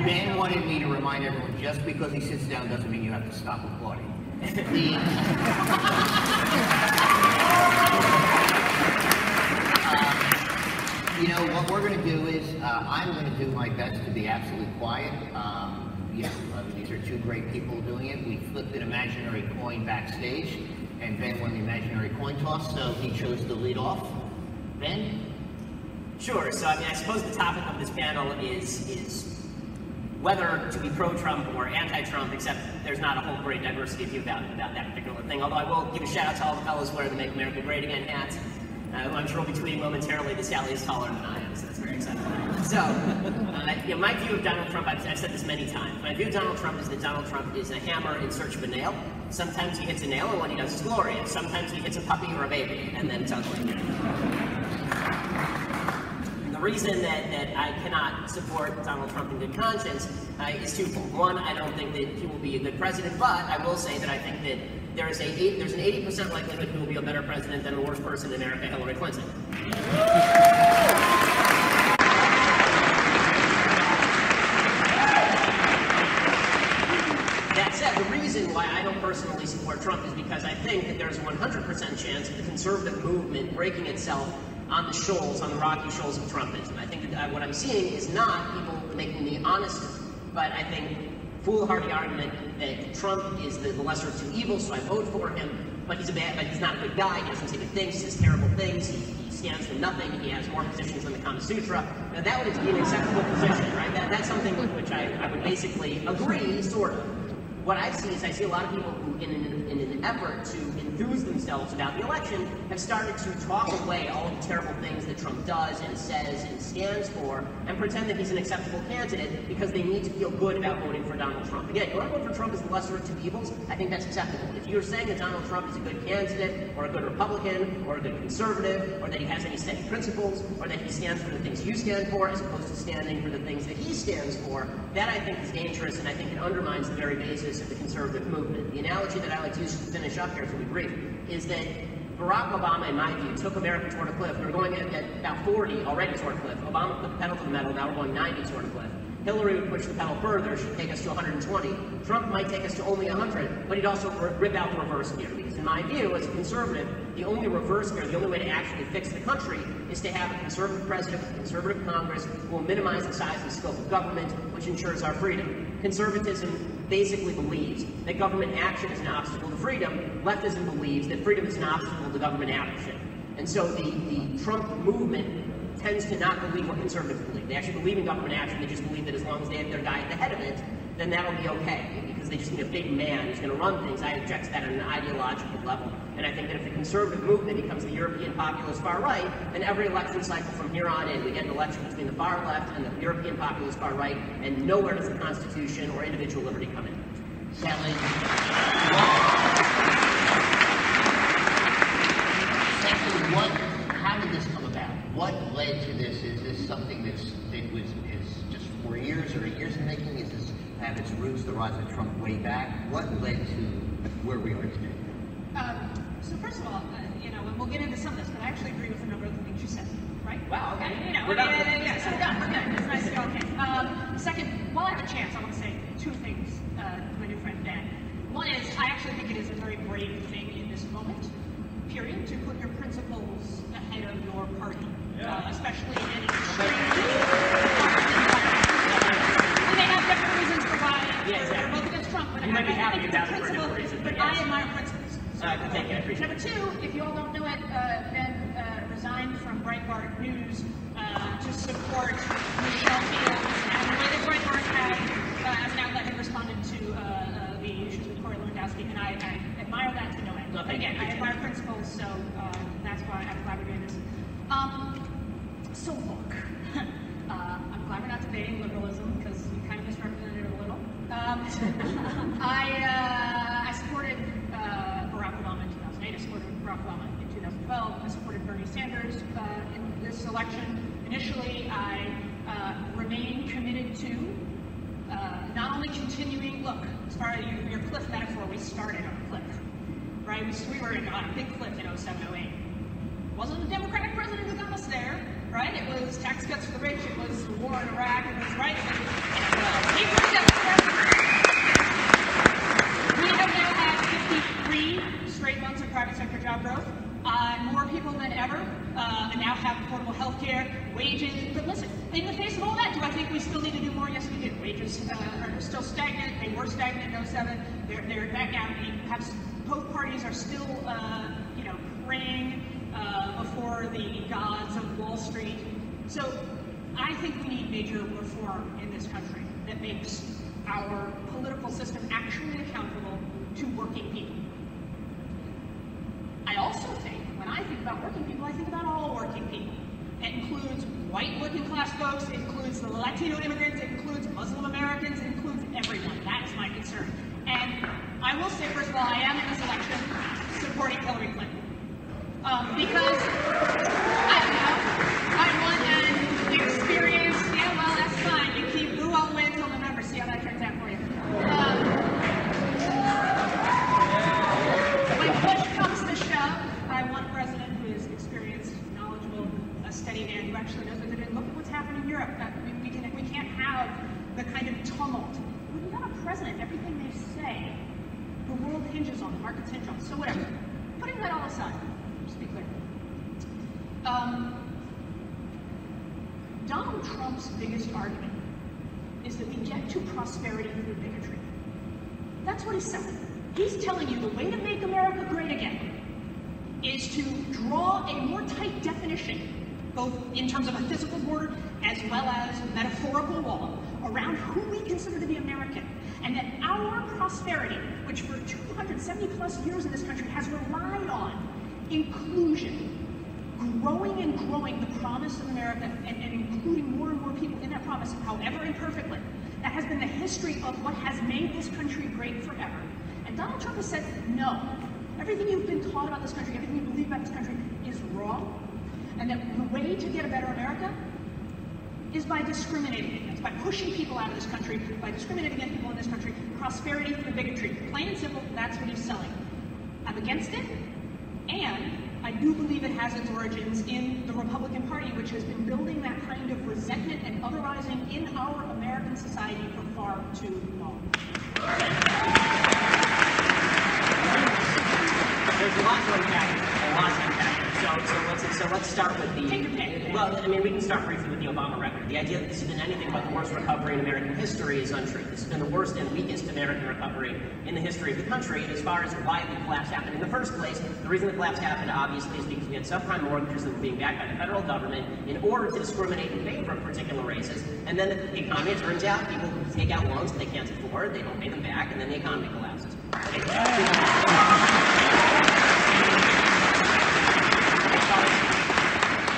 Ben wanted me to remind everyone, just because he sits down doesn't mean you have to stop applauding. You know, what we're going to do is, I'm going to do my best to be absolutely quiet. These are two great people doing it. We flipped an imaginary coin backstage, and Ben won the imaginary coin toss, so he chose to lead off. Ben? Sure. So, I suppose the topic of this panel is whether to be pro-Trump or anti-Trump, except there's not a whole great diversity of view about that particular thing. Although I will give a shout out to all the fellows wearing the Make America Great Again hats. I'm sure we'll be tweeting momentarily that Sally is taller than I am, so that's very exciting. So, my view of Donald Trump, I've said this many times, my view of Donald Trump is that Donald Trump is a hammer in search of a nail. Sometimes he hits a nail, and what he does is glorious. Sometimes he hits a puppy or a baby, and then it's ugly. The reason that I cannot support Donald Trump in good conscience is twofold. One, I don't think that he will be a good president, but I will say that I think that there's an 80% likelihood he will be a better president than the worst person in America, Hillary Clinton. That said, the reason why I don't personally support Trump is because I think that there's a 100% chance of the conservative movement breaking itself on the shoals, on the rocky shoals of Trumpism. I think that what I'm seeing is not people making the honest, but I think foolhardy argument that Trump is the lesser of two evils, so I vote for him, but he's not a good guy, he doesn't say good things, he says terrible things, he stands for nothing, he has more positions than the Kama Sutra. Now that would be an acceptable position, right? That's something with which I would basically agree, sort of. What I see is I see a lot of people who, in an effort to enthuse themselves about the election, have started to talk away all of the terrible things that Trump does and says and stands for, and pretend that he's an acceptable candidate because they need to feel good about voting for Donald Trump. Again, you want to vote for Trump as the lesser of two evils? I think that's acceptable. If you're saying that Donald Trump is a good candidate, or a good Republican, or a good conservative, or that he has any steady principles, or that he stands for the things you stand for, as opposed to standing for the things that he stands for, that I think is dangerous, and I think it undermines the very basis of the conservative movement. The analogy that I like to use to finish up here, so we brief, is that Barack Obama, in my view, took America toward a cliff. We were going at about 40 already toward a cliff. Obama put the pedal to the metal, now we're going 90 toward a cliff. Hillary would push the pedal further, she'd take us to 120. Trump might take us to only 100, but he'd also rip out the reverse gear. Because in my view, as a conservative, the only reverse gear, the only way to actually fix the country is to have a conservative president, a conservative Congress, who will minimize the size and scope of government, which ensures our freedom. Conservatism basically believes that government action is an obstacle to freedom. Leftism believes that freedom is an obstacle to government action. And so the Trump movement tends to not believe what conservatives believe. They actually believe in government action. They just believe that as long as they have their guy at the head of it, then that'll be okay, because they just need a big man who's going to run things. I object to that on an ideological level. And I think that if the conservative movement becomes the European populist far right, then every election cycle from here on in, we get an election between the far left and the European populist far right, and nowhere does the Constitution or individual liberty come in. Sally, how did this come about? What led to this? Is this something is just 4 years or 8 years in the making? Is this have its roots, the rise of Trump, way back? What led to where we are today? So first of all, and we'll get into some of this, but I actually agree with a number of the things you said, right? Wow, okay. We're done. So we're done. We're good. It's nice to go. Okay. Second, while I have a chance, I want to say two things to my new friend Ben. One is, I actually think it is a very brave thing in this moment, period, to put your principles ahead of your party, especially in an extreme We may have different reasons for why we're both against Trump, but you might be happy it's about a it for a different reason, but I admire principles. So, thank you, I appreciate Number two, if you all don't know it, Ben resigned from Breitbart News to support Michelle Fields, and the way that Breitbart as an outlet, had responded to the issues with Corey Lewandowski, and I admire that to no end. But again, I admire principles, so that's why I'm glad we're doing this. So look, I'm glad we're not debating liberalism, because you kind of misrepresented it a little. I supported Barack Obama in 2008, I supported Barack Obama in 2012, I supported Bernie Sanders in this election. Initially, I remain committed to not only continuing, look, as far as your cliff metaphor, we started on a cliff, right? We were on a big cliff in 07, 08. It wasn't the Democratic president who got us there, right? It was tax cuts for the rich, it was the war in Iraq, it was, right? He think we still need to do more? Yes, we do. Wages are still stagnant. They were stagnant in 07. They're back out. Both parties are still, praying before the gods of Wall Street. So I think we need major reform in this country that makes our political system actually accountable to working people. I also think, when I think about working people, I think about all working people. It includes white working class folks, it includes the Latino immigrants, it includes Muslim Americans, it includes everyone. That is my concern. And I will say, first of all, I am in this election supporting Hillary Clinton. Because, I don't know, I want an experience, yeah, well, that's fine. You keep blue all the way until November, see how that turns out for you. When push comes to shove, I want a president who is experienced, knowledgeable, a steady man who actually knows what to do. Look at what's happening in Europe. We can't have the kind of tumult. When you've got a president, everything they say, the world hinges on, the markets hinge on. So whatever. Putting that all aside, just be clear. Donald Trump's biggest argument is that we get to prosperity through bigotry. That's what he's selling. He's telling you the way to make America great again is to draw a more tight definition, both in terms of a physical border as well as a metaphorical wall, around who we consider to be American. And that our prosperity, which for 270 plus years in this country has relied on inclusion, growing and growing the promise of America, and including more and more people in that promise, however imperfectly. That has been the history of what has made this country great forever. And Donald Trump has said, no, everything you've been taught about this country, everything you believe about this country is wrong, and that the way to get a better America is by discriminating against, by pushing people out of this country, by discriminating against people in this country, prosperity through bigotry. Plain and simple, that's what he's selling. I'm against it, and I do believe it has its origins in the Republican Party, which has been building that kind of resentment and otherizing in our American society for far too long. There's a lot to unpack. So let's start with the... Take your pick. Well, I mean, we can start briefly with the Obama record. The idea that this has been anything but the worst recovery in American history is untrue. This has been the worst and weakest American recovery in the history of the country. And as far as why the collapse happened in the first place, the reason the collapse happened, obviously, is because we had subprime mortgages that were being backed by the federal government in order to discriminate in favor of particular races. And then the economy, it turns out, people who take out loans that they can't afford, they don't pay them back, and then the economy collapses.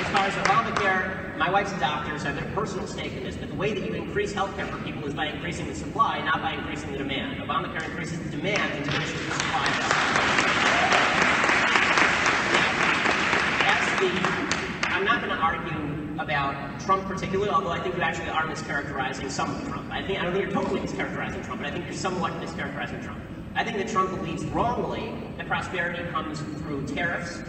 As far as Obamacare, my wife's a doctor, so I've got a personal stake in this, but the way that you increase health care for people is by increasing the supply, not by increasing the demand. Obamacare increases the demand and diminishes the supply. I'm not going to argue about Trump particularly, although I think you actually are mischaracterizing some of Trump. I don't think you're totally mischaracterizing Trump, but I think you're somewhat mischaracterizing Trump. I think that Trump believes wrongly that prosperity comes through tariffs,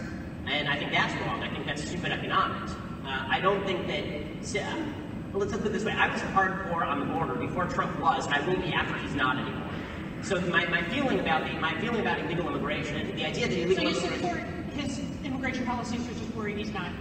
and I think that's wrong. I think that's stupid economics. I don't think that, let's put it this way, I was hardcore on the border before Trump was, and I will be after he's not anymore. So my feeling about illegal immigration, the idea that illegal immigration... So you support his immigration policies, which is worried he's not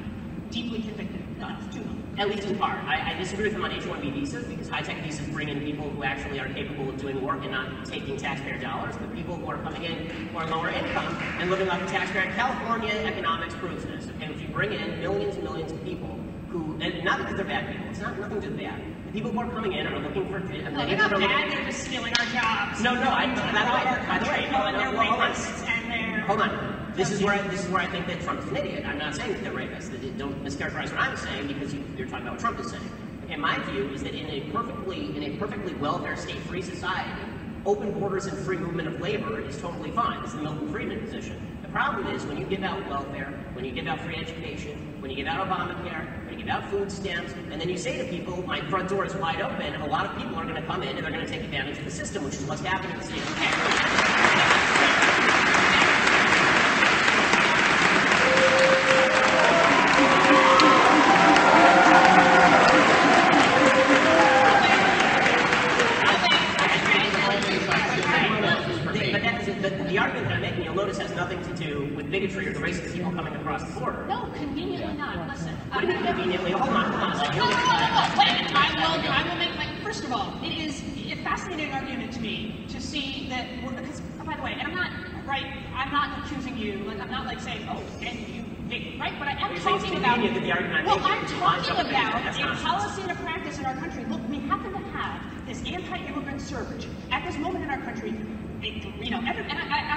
deeply convicted enough to them? At least in part. I disagree with him on H-1B visas, because high-tech visas bring in people who actually are capable of doing work and not taking taxpayer dollars, but people who are coming in who are lower income and living off the taxpayer. California economics proves this. Okay, if you bring in millions and millions of people who, and not because they're bad people, it's not nothing to do with bad. The people who are coming in are looking for... No, they're not bad, they're just stealing our jobs. No, by the way, hold on. This is where I think that Trump is an idiot. I'm not saying that they're rapists. Don't mischaracterize what I'm saying, because you're talking about what Trump is saying. Okay, my view is that in a perfectly welfare state-free society, open borders and free movement of labor is totally fine. It's the Milton Friedman position. The problem is when you give out welfare, when you give out free education, when you give out Obamacare, when you give out food stamps, and then you say to people, my front door is wide open, a lot of people are going to come in and they're going to take advantage of the system, which is what's happening in the state of Texas. The argument that I'm making, you'll notice, has nothing to do with bigotry or the racist people coming across the border. No, conveniently not. Listen. What do you mean conveniently? Hold on a second. No, wait. I of all, it is a fascinating argument to me to see that, because, by the way, and I'm not accusing you, like, I'm not like saying, oh, and you, right? But I am talking about, well, I'm talking about a policy and a practice in our country. Look, we happen to have this anti-immigrant surge at this moment in our country. You know, and I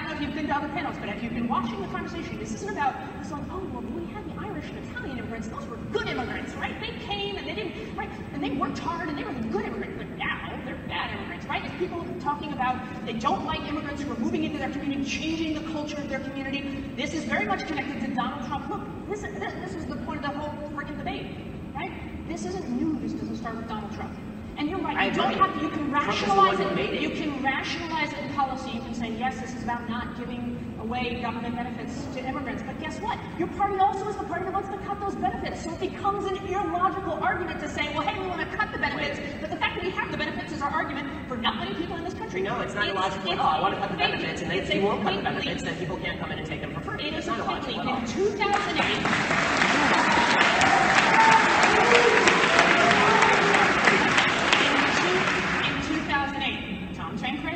don't know if you've been to other panels, but if you've been watching the conversation, this isn't about, it's like, oh, well, we had the Irish and Italian immigrants, those were good immigrants, right? They came and they didn't, right? And they worked hard and they were the good immigrants, but now they're bad immigrants, right? It's people talking about they don't like immigrants who are moving into their community, changing the culture of their community. This is very much connected to Donald Trump. Look, this is the point of the whole freaking debate, right? This isn't new, this doesn't start with Donald Trump. And you're right, you don't have to, you can rationalize it, you can rationalize it in policy, you can say, yes, this is about not giving away government benefits to immigrants, but guess what? Your party also is the party that wants to cut those benefits, so it becomes an illogical argument to say, well, hey, we want to cut the benefits, but the fact that we have the benefits is our argument for not letting people in this country. No, it's not illogical at all. I want to cut the benefits, and then if you won't cut the benefits, then people can't come in and take them for free. It is not illogical at all. In 2008,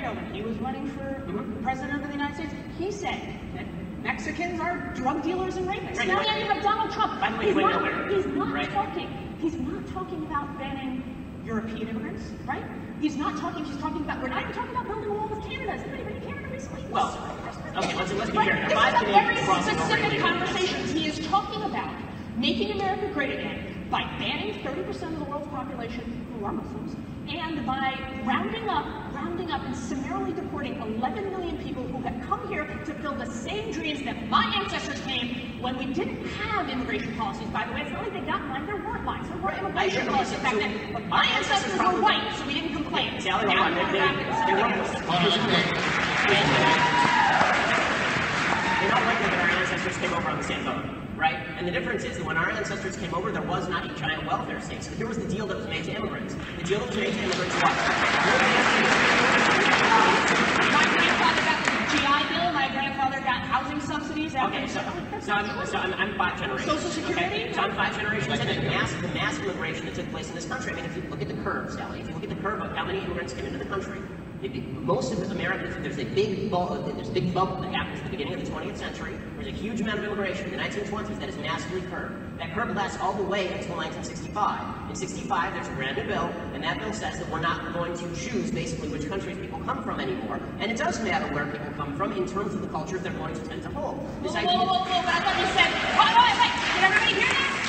when he was running for president of the United States, he said that Mexicans are drug dealers and rapists. Now you have Donald Trump. By the way, he's not talking about banning European immigrants, right? He's talking about, we're not even talking about building a wall with Canada. Has anybody been to Canada recently? Well, okay, let's be fair. This is a very specific conversation. He is talking about making America great again by banning 30% of the world's population who are Muslims, and by rounding up and summarily deporting 11 million people who have come here to fill the same dreams that my ancestors came when we didn't have immigration policies. By the way, it's not like they got mine, there weren't mine. There were immigration policies back then. But my ancestors were white, so we didn't complain. They were They're not likely that our ancestors came over on the same boat, right? And the difference is that when our ancestors came over, there was not a giant welfare state. So here was the deal that was made to immigrants. The deal that was made to immigrants was my grandfather got the GI Bill. My grandfather got housing subsidies. Okay, so I'm 5 generations. Social Security? Okay? So I'm 5 generations in the mass immigration that took place in this country. I mean, if you look at the curve, Sally, if you look at the curve of how many immigrants came into the country, most of Americans, there's a big bubble that happens at the beginning of the 20th century. There's a huge amount of immigration in the 1920s that is massively curved. That curve lasts all the way until 1965. In 65, there's a brand new bill, and that bill says that we're not going to choose basically which countries people come from anymore. And it does matter where people come from in terms of the cultures they're going to tend to hold. Whoa, but I thought you said, wait, did everybody hear that?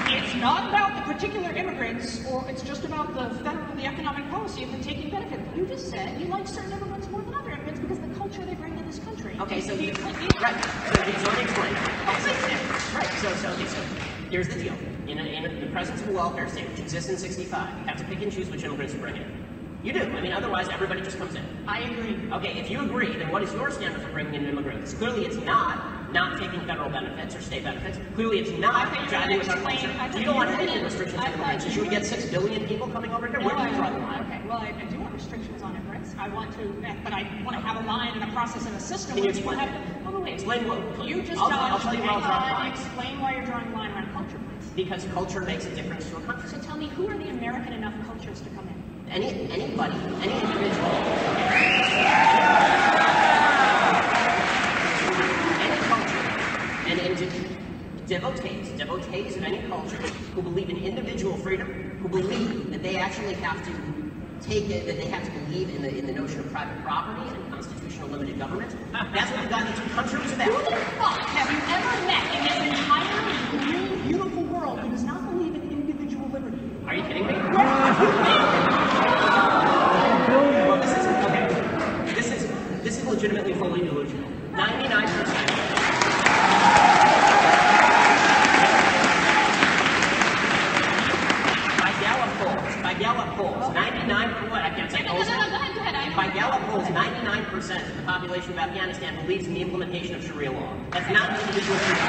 It's not about the particular immigrants, or it's just about the economic policy of them taking benefit. You just said you like certain immigrants more than other immigrants because of the culture they bring to this country. Okay, so let me explain. Right, so here's the deal. In the presence of a welfare state, which exists in 65, you have to pick and choose which immigrants you bring in. You do. I mean, otherwise everybody just comes in. I agree. Okay, if you agree, then what is your standard for bringing in immigrants? Clearly it's not taking federal benefits or state benefits. Clearly it's not driving with our culture. You don't want any restrictions on immigrants. Should we get 6 billion people coming over here? Where do you draw the line? Okay, well, I do want restrictions on immigrants. I want to, but I want to have a line and a process and a system. Can you explain? Explain what? You just I'll tell you where I'll draw the line. Explain why you're drawing a line around culture, please. Because culture makes a difference to a country. So tell me, who are the American enough cultures to come in? Anybody, any individual, any culture, and devotees of any culture who believe in individual freedom, who believe that they actually have to that they have to believe in the notion of private property and constitutional limited government. That's what we've gotten into countries about. Who the fuck have you ever met in this entire green, beautiful world who does not believe in individual liberty? Are you kidding me? This is legitimately fully delusional. 99%. By Gallup polls, 99%, what? I can't say polls. Go ahead. By Gallup polls, 99% of the population of Afghanistan believes in the implementation of Sharia law. That's not an individual freedom.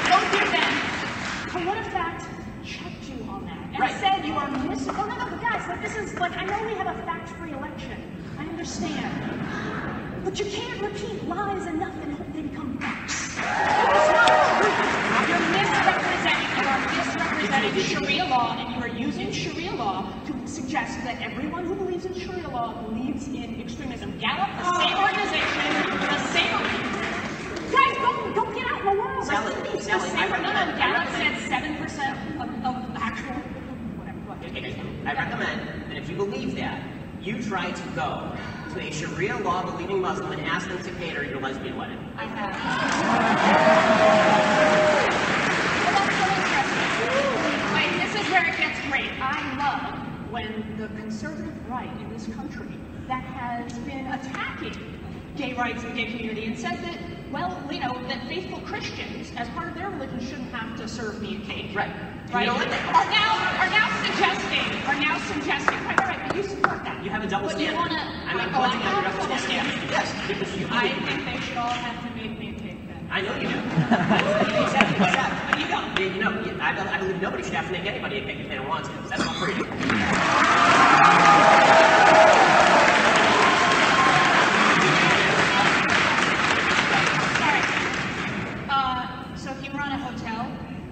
Don't do that. PolitiFact checked you on that and said you are missing. Oh, no, guys, this is like, I know we have a fact-free election. I understand. But you can't repeat lies enough and hope they become facts. It's not true. You're misrepresenting. You are misrepresenting and Sharia law, and you are using Sharia law to suggest that everyone who believes in Sharia law believes in extremism. Gallup, the same organization, guys, don't get out in the world. Sally, I recommend. Gallup said 7% of actual whatever. I recommend that if you believe that, you try to go to a Sharia law believing Muslim and ask them to cater your lesbian wedding. I have. Wait, this is where it gets great. I love when the conservative right in this country that has been attacking gay rights and gay community and said that, well, you know, that faithful Christians, as part of their religion, shouldn't have to serve me a cake. Right. Right? Are now suggesting, right, but you support that. You have a double standard. I'm not pointing out your double standard. Yes, because you I think they should all have to make me a cake then. I know you do. Except. But you don't. You know, I believe nobody should have to make anybody a cake if they don't want to, because that's not free. So if you run a hotel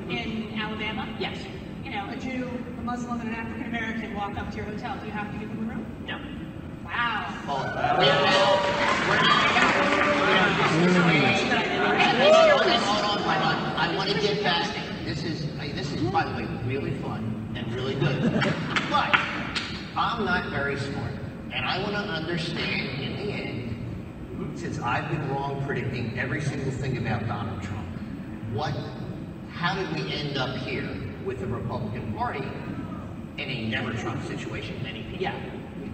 in Alabama, Yes. you know, a Jew, a Muslim, and an African American walk up to your hotel, do you have to give them a room? No. Wow. Hold on. I want to get back. This is, by the way, really fun and really good. But I'm not very smart, and I want to understand in the end, since I've been wrong predicting every single thing about Donald Trump, how did we end up here with the Republican Party in a never-Trump situation? Many people. Yeah.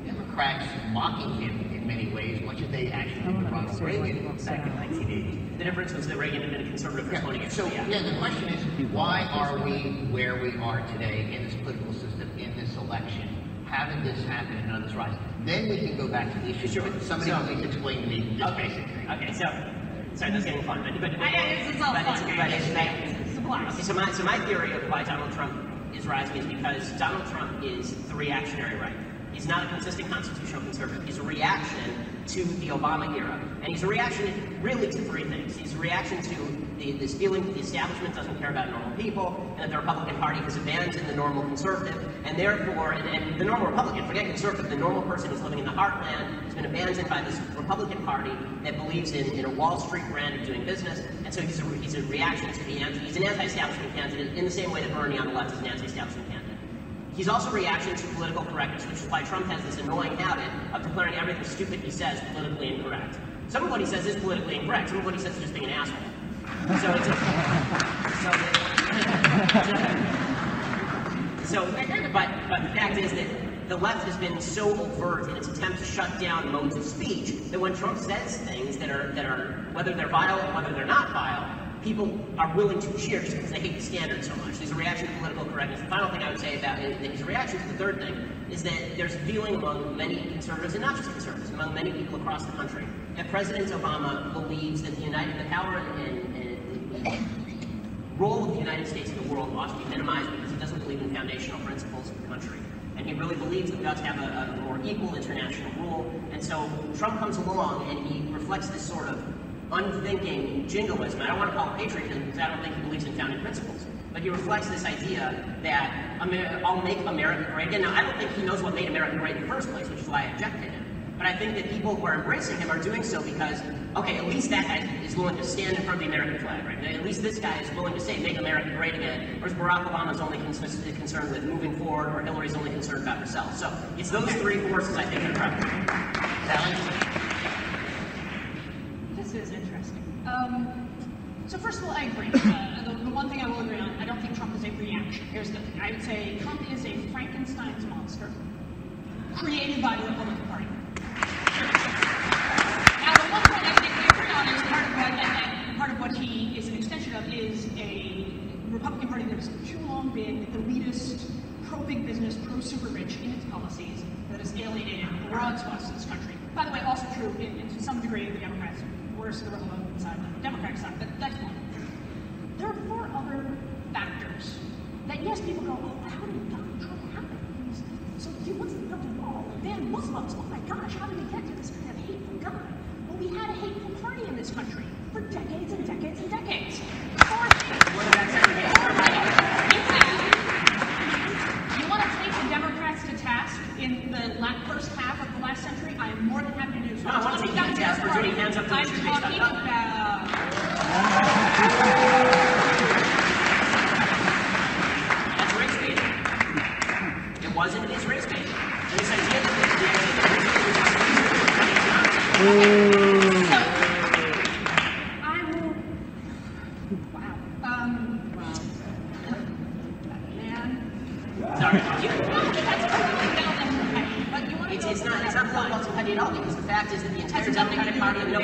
Democrats mocking him in many ways, much as they actually did to Ronald Reagan back in 1980. The difference was that Reagan had been a conservative for 20 years. So, the question is, why are we where we are today in this political system, in this election? Having this happen and others rise? Then we can go back to the issue. Sure. Somebody please explain to me this basic thing. Okay, sorry, that's getting fun. But It's all fun. It's a blast. Okay, so my theory of why Donald Trump is rising is because Donald Trump is the reactionary right. He's not a consistent constitutional conservative. He's a reaction to the Obama era. And he's a reaction really to three things. He's a reaction to this feeling that the establishment doesn't care about normal people, and that the Republican Party has abandoned the normal conservative, and therefore, and the normal Republican, forget conservative, the normal person who's living in the heartland has been abandoned by this Republican Party that believes in a Wall Street brand of doing business, and so he's a reaction to he's an anti-establishment candidate in the same way that Bernie on the left is an anti-establishment candidate. He's also a reaction to political correctness, which is why Trump has this annoying habit of declaring everything stupid he says politically incorrect. Some of what he says is politically incorrect. Some of what he says is just being an asshole. But the fact is that the left has been so overt in its attempt to shut down modes of speech that when Trump says things that are whether they're vile or whether they're not vile, people are willing to cheer just because they hate the standard so much. There's a reaction to political correctness. The final thing I would say about his reaction to the third thing is that there's a feeling among many conservatives, and not just conservatives, among many people across the country, that President Obama believes that the power and role of the United States in the world ought to be minimized because he doesn't believe in foundational principles of the country. And he really believes that we ought to have a more equal international rule. And so Trump comes along and he reflects this sort of unthinking jingoism. I don't want to call it patriotism because I don't think he believes in founding principles. But he reflects this idea that I'll make America great again. Now, I don't think he knows what made America great in the first place, which is why I object to him. But I think that people who are embracing him are doing so because, okay, at least that guy is willing to stand in front of the American flag, right? At least this guy is willing to say, make America great again, whereas Barack Obama's only concerned with moving forward, or Hillary's only concerned about herself. So it's those three forces I think are driving. This is interesting. So first of all, I agree. The one thing I will agree on, I don't think Trump is a reaction. Here's the thing. I would say Trump is a Frankenstein's monster created by the Republican Party. Now, the one point I think we agree on is part of what he is an extension of is a Republican Party that has too long been elitist, pro-big business, pro-super-rich in its policies that has alienated broad swaths of this country. By the way, also true to some degree of the Democrats, worse the Republican side than the Democratic side, but that's one. There are four other factors that, yes, people go, oh, how did Donald Trump happen? So he wants to build a wall, and then Muslims, oh my gosh, how did we get to this kind of hateful guy? Well, we had a hateful party in this country for decades and decades and decades. Fourth thing, sorry. It's not political petty at all, because the fact is that the entire Democratic Party, the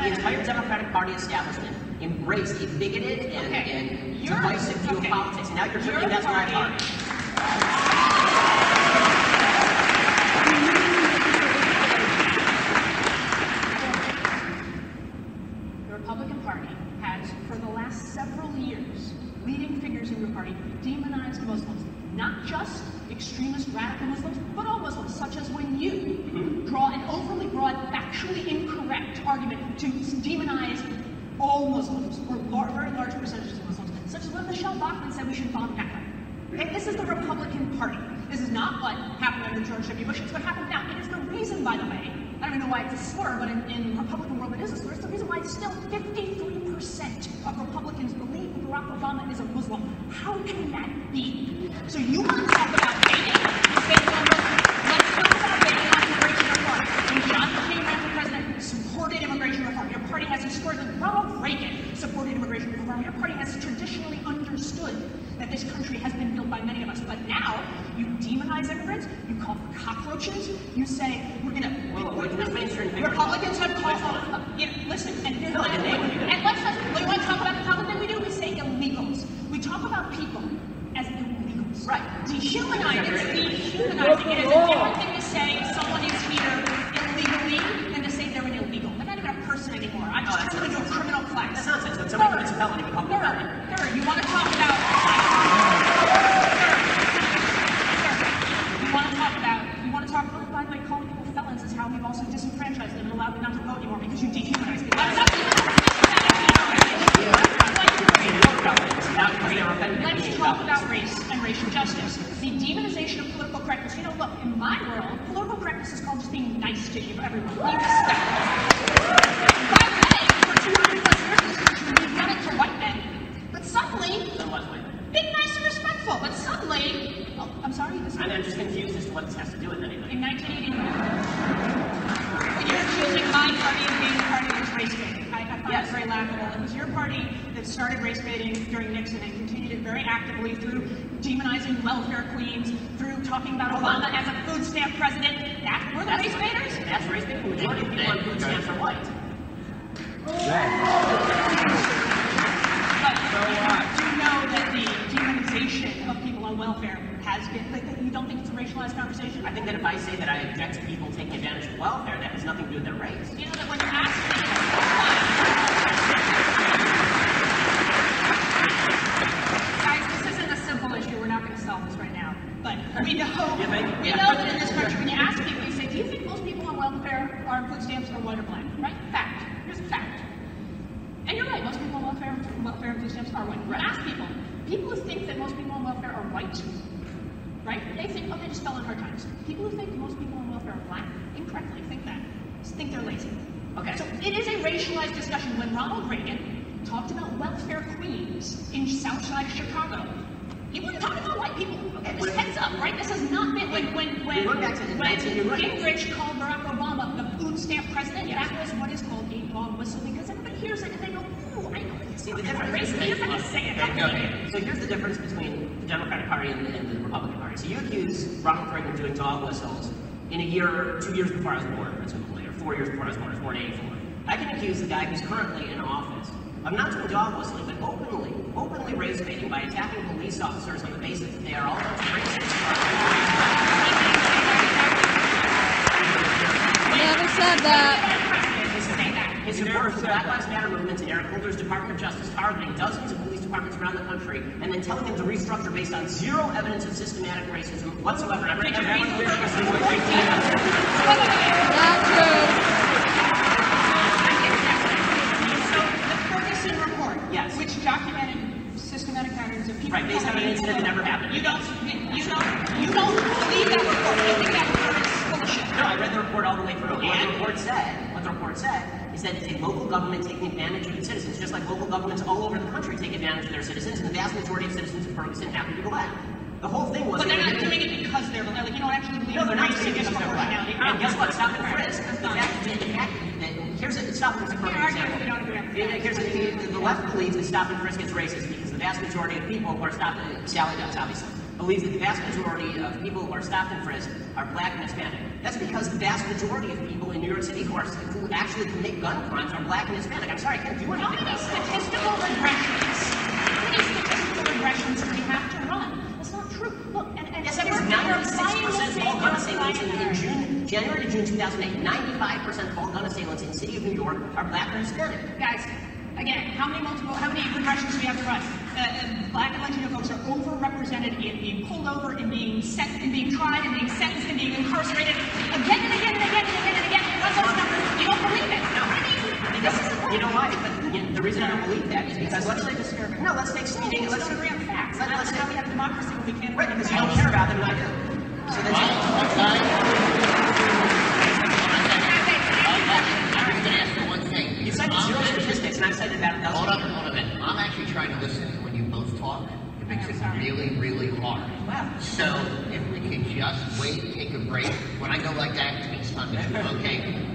entire Democratic Party establishment embraced a bigoted and divisive view of politics. And now you're turning that's my party. The Republican Party has, for the last several years, leading figures in your party demonized Muslims. Not just extremist radical Muslims, but all Muslims, such as when you draw an overly broad, factually incorrect argument to demonize all Muslims, or very large percentages of Muslims, such as when Michelle Bachmann said we should bomb Mecca. Okay? This is the Republican Party. This is not what happened under George W. Bush. It's what happened now. It is the reason, by the way, I don't even know why it's a slur, but in the Republican world it is a slur. It's the reason why it's still 53% of Republicans believe that Barack Obama is a Muslim. How can that be? So you want to talk about dating? Let's talk about dating on immigration reform. When John McCain ran for president, supported immigration reform. Your party has historically, Ronald Reagan supported immigration reform. Your party has traditionally understood that this country has been built by many of us. But now, you demonize immigrants, you call for cockroaches, you say, we're going to... Republicans have called for... listen, and let's talk about the common thing we do. We say illegals. We talk about people as illegals. Right. Dehumanizing. It is a different thing to say someone is here illegally than to say they're an illegal. They're not even a person anymore. I just turned them into a criminal class. That's nonsense. That's somebody commits a felony. Third, you want to talk about... You want to talk about, by the way, calling people felons is how we've also disenfranchised them and allowed them not to vote anymore because you dehumanized them. Let's talk about race and racial justice. The demonization of political correctness. You know, look, in my world, political correctness is called just being nice to everyone. Being respectful. By the way, for 200 plus years in this country, we've done it to white men. But suddenly, being nice and respectful. But suddenly, I'm sorry? I'm just confused as to what this has to do with anything. In 1989, you're accusing my party of being the party that was race baiting. I find it very laughable. It was your party that started race baiting during Nixon and continued it very actively through demonizing welfare queens, through talking about Obama as a food stamp president. We're the race baiters? That's race baiting. The majority of people on food stamps are white. But do you know that the demonization of people on welfare has been, you don't think it's a racialized conversation? I think that if I say that I object to people taking advantage of welfare, that has nothing to do with their race. You know that when you're asked people, guys, this isn't a simple issue. We're not going to solve this right now. But we know that in this country, when you ask people, you say, do you think most people on welfare are on food stamps or white or black? Right? Fact. Here's a fact. And you're right, most people on welfare and food stamps are white. Right. Ask people who think that most people on welfare are white, right? They think, oh, they just fell on hard times. People who think most people on welfare are black incorrectly think that. Just think they're lazy. Okay. So it is a racialized discussion. When Ronald Reagan talked about welfare queens in Southside Chicago, he wasn't talking about white people. Okay, this heads up, right? This has not been when Gingrich called Barack Obama the food stamp president. Yes. That was what is called a dog whistle because everybody hears it and they go, "Ooh, I know." See the difference. So here's the difference between the Democratic Party and the Republican Party. So you accuse Ronald Reagan of doing dog whistles in a year, 2 years before I was born, presumably, or 4 years before I was born. I was born in '84. I can accuse the guy who's currently in office of not doing dog whistling, but openly race baiting by attacking police officers on the basis that they are all racist. Never said that. His support for the Black Lives Matter movement and Eric Holder's Department of Justice targeting dozens of police departments around the country and then telling them to restructure based on zero evidence of systematic racism whatsoever. Not true. Yes. Which documented systematic patterns of people. Right, based on an incident that never happened. You don't believe that report. You think that report is bullshit. No, I read the report all the way through. What the report said is that it's a local government taking advantage of its citizens, just like local governments all over the country take advantage of their citizens, and the vast majority of citizens in Ferguson happen to be black. The whole thing was... But they're not doing it because they're black. Like, you know, actually... No, they're not doing it because they're black. And guess what? Stop and frisk. Here's a stop and frisk. The left believes that stop and frisk is racist because the vast majority of people are stopping Sally Guns, obviously. believes that the vast majority of people who are stopped and frisked are black and Hispanic. That's because the vast majority of people in New York City who actually commit gun crimes are black and Hispanic. I'm sorry, I can't do anything about that. Statistical regressions do we have to run? That's not true. Look, yes, that is 96% of all gun assailants in January to June 2008. 95% of all gun assailants in the city of New York are black or Hispanic. Guys, again, how many regressions do we have to run? Black and Latino folks are overrepresented in being pulled over, in being tried, in being sentenced, in being incarcerated again and again and again and again and again. Run those numbers. You don't believe it. No. You know why? The reason I don't believe that is because let's take disturbing. No, let's take speeding. Let's agree on facts. Let's how we have democracy when we can't. Right, because you don't care about them, and I do. So that's it. You cited zero statistics, and I've cited about a dozen. Hold on a minute. I'm actually trying to listen to when you both talk. It makes it really, really hard. Wow. So if we could just wait, take a break. When I go like that, it means time to do, okay?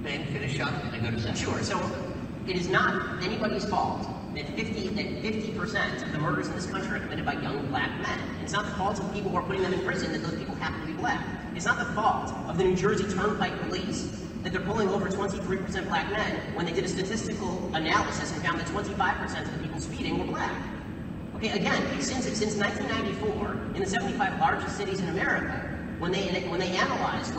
Then finish up and then go to second. Sure. So it is not anybody's fault that 50% of the murders in this country are committed by young black men. It's not the fault of the people who are putting them in prison that those people happen to be black. It's not the fault of the New Jersey Turnpike Police that they're pulling over 23% black men when they did a statistical analysis and found that 25% of the people speeding were black. Okay, again, since 1994, in the 75 largest cities in America, when they analyzed